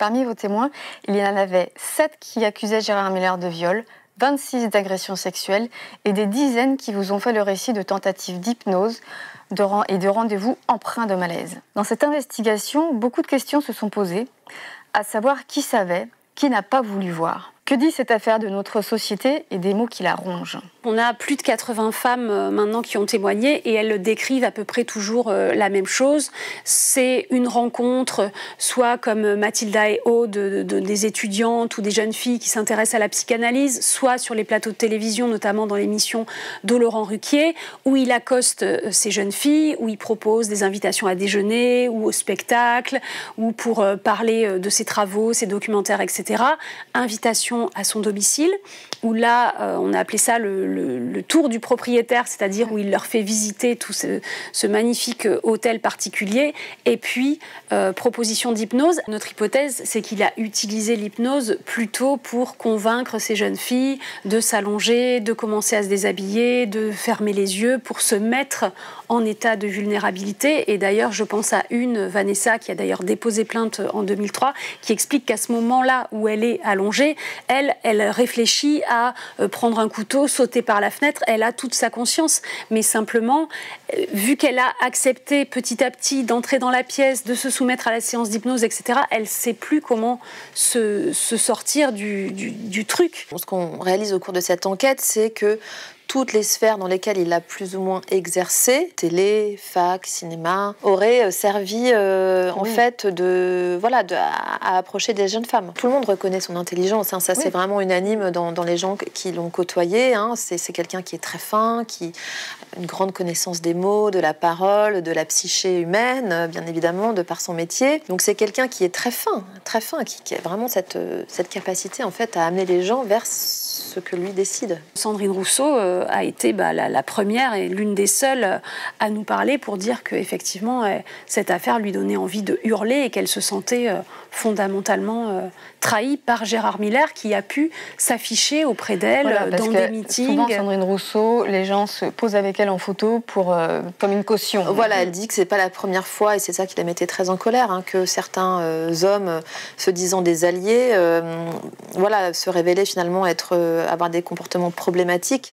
Parmi vos témoins, il y en avait 7 qui accusaient Gérard Miller de viol, 26 d'agressions sexuelles et des dizaines qui vous ont fait le récit de tentatives d'hypnose et de rendez-vous empreints de malaise. Dans cette investigation, beaucoup de questions se sont posées, à savoir qui savait, qui n'a pas voulu voir. Que dit cette affaire de notre société et des mots qui la rongent ? On a plus de 80 femmes maintenant qui ont témoigné et elles décrivent à peu près toujours la même chose. C'est une rencontre, soit comme Mathilda et Aude, des étudiantes ou des jeunes filles qui s'intéressent à la psychanalyse, soit sur les plateaux de télévision, notamment dans l'émission de Laurent Ruquier, où il accoste ces jeunes filles, où il propose des invitations à déjeuner ou au spectacle, ou pour parler de ses travaux, ses documentaires, etc. Invitation à son domicile, où là, on a appelé ça le tour du propriétaire, c'est-à-dire où il leur fait visiter tout ce magnifique hôtel particulier, et puis proposition d'hypnose. Notre hypothèse, c'est qu'il a utilisé l'hypnose plutôt pour convaincre ces jeunes filles de s'allonger, de commencer à se déshabiller, de fermer les yeux pour se mettre en état de vulnérabilité. Et d'ailleurs, je pense à une, Vanessa, qui a d'ailleurs déposé plainte en 2003, qui explique qu'à ce moment-là où elle est allongée, elle réfléchit à prendre un couteau, sauter par la fenêtre. Elle a toute sa conscience. Mais simplement, vu qu'elle a accepté petit à petit d'entrer dans la pièce, de se soumettre à la séance d'hypnose, etc., elle ne sait plus comment se sortir du truc. Ce qu'on réalise au cours de cette enquête, c'est que toutes les sphères dans lesquelles il a plus ou moins exercé, télé, fac, cinéma, auraient servi en fait à approcher des jeunes femmes. Tout le monde reconnaît son intelligence, hein, ça c'est vraiment unanime dans les gens qui l'ont côtoyé. Hein. C'est quelqu'un qui est très fin, qui a une grande connaissance des mots, de la parole, de la psyché humaine, bien évidemment, de par son métier. Donc c'est quelqu'un qui est très fin, qui a vraiment cette capacité en fait à amener les gens vers ce que lui décide. Sandrine Rousseau a été la première et l'une des seules à nous parler pour dire qu'effectivement, cette affaire lui donnait envie de hurler et qu'elle se sentait fondamentalement trahie par Gérard Miller qui a pu s'afficher auprès d'elle dans des meetings. Souvent, Sandrine Rousseau, les gens se posent avec elle en photo comme une caution. Voilà, elle dit que c'est pas la première fois, et c'est ça qui la mettait très en colère, hein, que certains hommes, se disant des alliés, se révélaient finalement avoir des comportements problématiques.